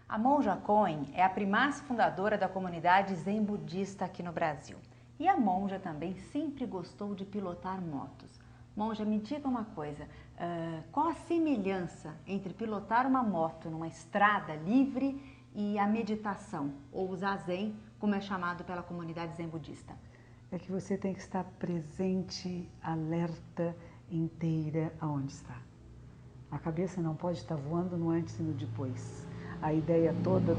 A monja Koen é a primaz fundadora da comunidade zen budista aqui no Brasil. E a monja também sempre gostou de pilotar motos. Monja, me diga uma coisa, qual a semelhança entre pilotar uma moto numa estrada livre e a meditação, ou o zazen, como é chamado pela comunidade zen budista? É que você tem que estar presente, alerta, inteira aonde está. A cabeça não pode estar voando no antes e no depois. A ideia toda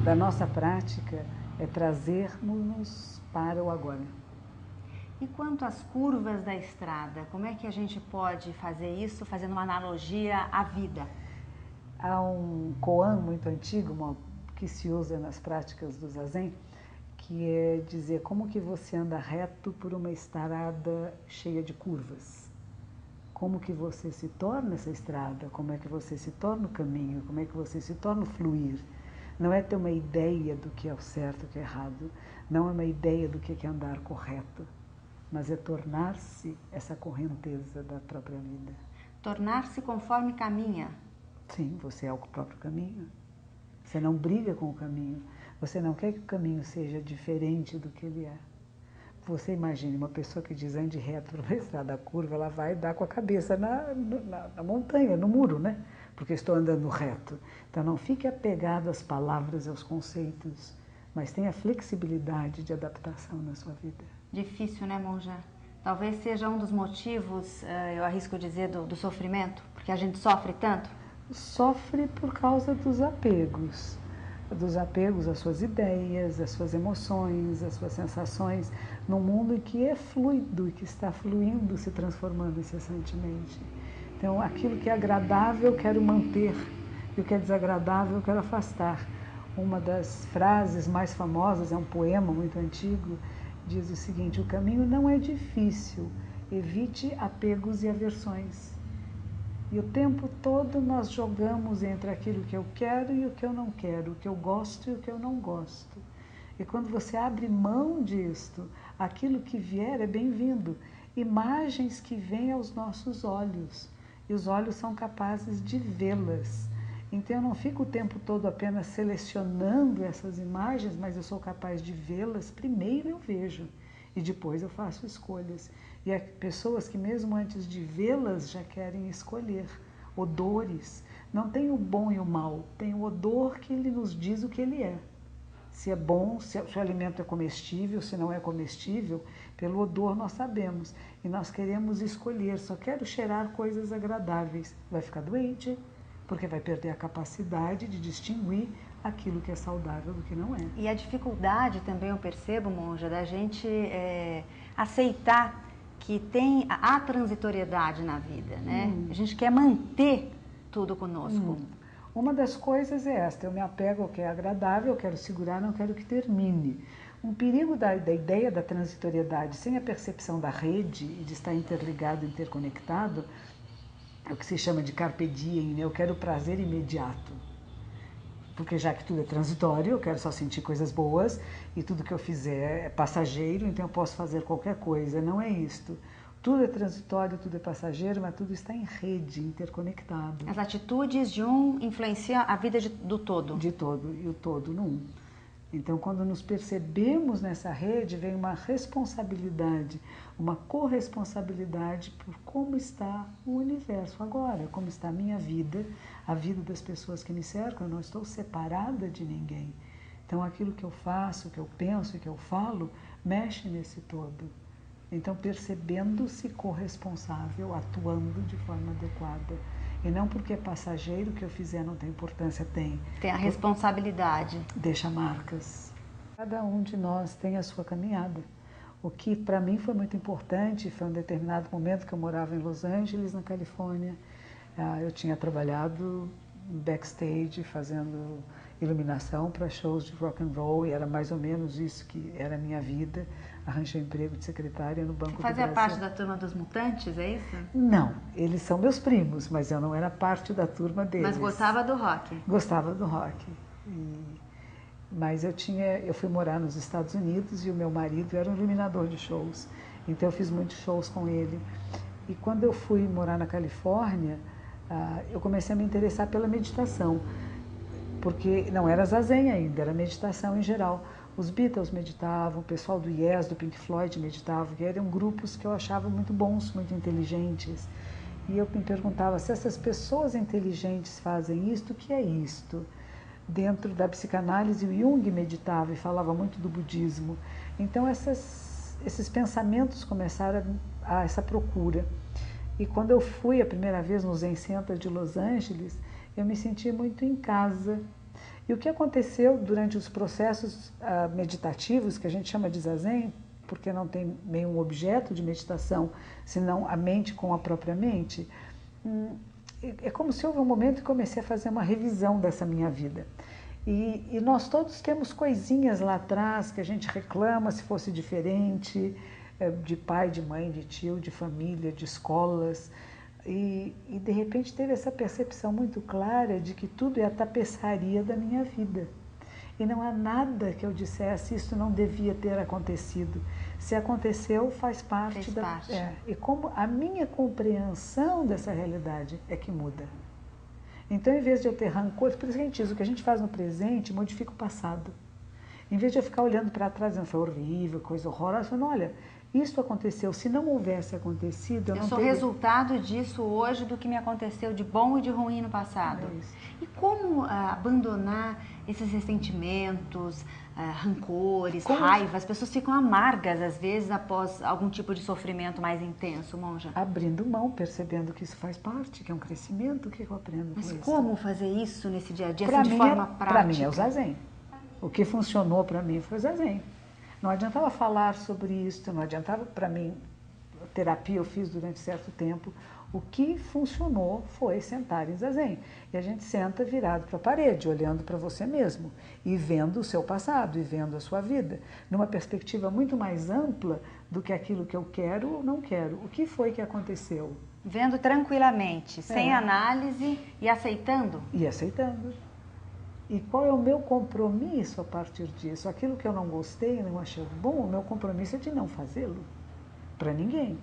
da nossa prática é trazermos-nos para o agora. E quanto às curvas da estrada, como é que a gente pode fazer isso fazendo uma analogia à vida? Há um koan muito antigo que se usa nas práticas do zazen, que é dizer como que você anda reto por uma estrada cheia de curvas. Como que você se torna essa estrada, como é que você se torna o caminho, como é que você se torna o fluir. Não é ter uma ideia do que é o certo e o que é errado, não é uma ideia do que é andar correto, mas é tornar-se essa correnteza da própria vida. Tornar-se conforme caminha. Sim, você é o próprio caminho. Você não briga com o caminho, você não quer que o caminho seja diferente do que ele é. Você imagine uma pessoa que diz ande reto por uma estrada curva, ela vai dar com a cabeça na montanha, no muro, né? Porque estou andando reto. Então não fique apegado às palavras e aos conceitos, mas tenha flexibilidade de adaptação na sua vida. Difícil, né, monja? Talvez seja um dos motivos, eu arrisco dizer, do sofrimento, porque a gente sofre tanto. Sofre por causa dos apegos às suas ideias, às suas emoções, às suas sensações, num mundo em que é fluido e que está fluindo, se transformando incessantemente. Então, aquilo que é agradável eu quero manter e o que é desagradável eu quero afastar. Uma das frases mais famosas, é um poema muito antigo, diz o seguinte: o caminho não é difícil, evite apegos e aversões. E o tempo todo nós jogamos entre aquilo que eu quero e o que eu não quero, o que eu gosto e o que eu não gosto. E quando você abre mão disto, aquilo que vier é bem-vindo. Imagens que vêm aos nossos olhos, e os olhos são capazes de vê-las. Então eu não fico o tempo todo apenas selecionando essas imagens, mas eu sou capaz de vê-las. Primeiro eu vejo e depois eu faço escolhas. E há pessoas que mesmo antes de vê-las já querem escolher. Odores. Não tem o bom e o mal, tem o odor que ele nos diz o que ele é. Se é bom, se o alimento é comestível, se não é comestível, pelo odor nós sabemos. E nós queremos escolher, só quero cheirar coisas agradáveis. Vai ficar doente, porque vai perder a capacidade de distinguir aquilo que é saudável do que não é. E a dificuldade também, eu percebo, monja, da gente aceitar que tem a transitoriedade na vida, né? A gente quer manter tudo conosco. Uma das coisas é esta: eu me apego ao que é agradável, eu quero segurar, não quero que termine. Um perigo da ideia da transitoriedade sem a percepção da rede e de estar interligado, interconectado, é o que se chama de carpe diem, né? Eu quero prazer imediato. Porque já que tudo é transitório, eu quero só sentir coisas boas e tudo que eu fizer é passageiro, então eu posso fazer qualquer coisa. Não é isto. Tudo é transitório, tudo é passageiro, mas tudo está em rede, interconectado. As atitudes de um influenciam a vida do todo. De todo, e o todo num. Então, quando nos percebemos nessa rede, vem uma responsabilidade, uma corresponsabilidade por como está o universo agora, como está a minha vida, a vida das pessoas que me cercam. Eu não estou separada de ninguém. Então, aquilo que eu faço, que eu penso e que eu falo, mexe nesse todo. Então, percebendo-se corresponsável, atuando de forma adequada. E não porque é passageiro, que eu fizer não tem importância, tem. Tem a responsabilidade. Deixa marcas. Cada um de nós tem a sua caminhada. O que para mim foi muito importante, foi um determinado momento que eu morava em Los Angeles, na Califórnia. Eu tinha trabalhado backstage, fazendo iluminação para shows de rock and roll, e era mais ou menos isso que era a minha vida. Arranjei um emprego de secretária no Banco do Brasil. Fazia parte da turma dos mutantes, é isso? Não, eles são meus primos, mas eu não era parte da turma deles. Mas gostava do rock? Gostava do rock. Mas eu fui morar nos Estados Unidos e o meu marido era um iluminador de shows. Então eu fiz muitos shows com ele. E quando eu fui morar na Califórnia, eu comecei a me interessar pela meditação. porque não era zazen ainda, era meditação em geral. Os Beatles meditavam, o pessoal do Yes, do Pink Floyd meditavam, que eram grupos que eu achava muito bons, muito inteligentes. E eu me perguntava, se essas pessoas inteligentes fazem isto, o que é isto? Dentro da psicanálise, o Jung meditava e falava muito do budismo. Então, esses pensamentos começaram a essa procura. E quando eu fui a primeira vez no Zen Center de Los Angeles, eu me senti muito em casa. E o que aconteceu durante os processos meditativos, que a gente chama de zazen, porque não tem nenhum objeto de meditação, senão a mente com a própria mente, é como se houve um momento que comecei a fazer uma revisão dessa minha vida. E nós todos temos coisinhas lá atrás que a gente reclama se fosse diferente, de pai, de mãe, de tio, de família, de escolas. E de repente teve essa percepção muito clara de que tudo é a tapeçaria da minha vida. E não há nada que eu dissesse, isso não devia ter acontecido. Se aconteceu, faz parte da... E como a minha compreensão dessa realidade é que muda. Então, em vez de eu ter rancor, por isso que a gente diz, o que a gente faz no presente modifica o passado. Em vez de eu ficar olhando para trás, dizendo, foi horrível, coisa horrorosa, eu falo, olha, isso aconteceu, se não houvesse acontecido... Eu sou resultado disso hoje, do que me aconteceu de bom e de ruim no passado. E como abandonar esses ressentimentos, rancores, raivas? As pessoas ficam amargas, às vezes, após algum tipo de sofrimento mais intenso, monja. Abrindo mão, percebendo que isso faz parte, que é um crescimento, o que eu aprendo com isso? Mas como fazer isso nesse dia a dia, assim, de forma prática? Para mim é o zazen. O que funcionou para mim foi o zazen. Não adiantava falar sobre isso, não adiantava, para mim, terapia eu fiz durante certo tempo. O que funcionou foi sentar em zazen. E a gente senta virado para a parede, olhando para você mesmo, e vendo o seu passado, e vendo a sua vida, numa perspectiva muito mais ampla do que aquilo que eu quero ou não quero. O que foi que aconteceu? Vendo tranquilamente, sem análise e aceitando? E aceitando. E qual é o meu compromisso a partir disso? Aquilo que eu não gostei, não achei bom, o meu compromisso é de não fazê-lo para ninguém.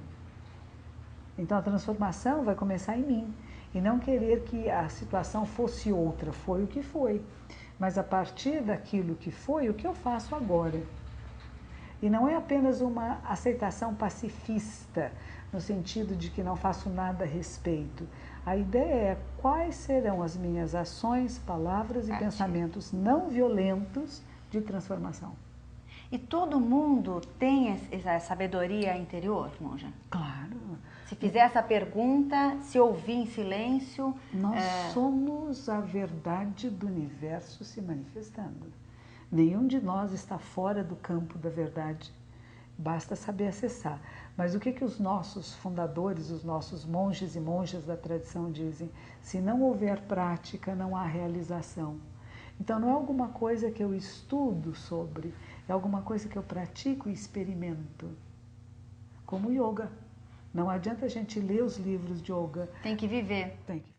Então a transformação vai começar em mim. E não querer que a situação fosse outra, foi o que foi. Mas a partir daquilo que foi, o que eu faço agora? E não é apenas uma aceitação pacifista, no sentido de que não faço nada a respeito. A ideia é quais serão as minhas ações, palavras e pensamentos não violentos de transformação. E todo mundo tem essa sabedoria interior, monja? Claro. Se fizer essa pergunta, se ouvir em silêncio... Nós somos a verdade do universo se manifestando. Nenhum de nós está fora do campo da verdade. Basta saber acessar. Mas o que os nossos fundadores, os nossos monges e monjas da tradição dizem? Se não houver prática, não há realização. Então não é alguma coisa que eu estudo sobre, é alguma coisa que eu pratico e experimento. Como yoga. Não adianta a gente ler os livros de yoga. Tem que viver. Tem que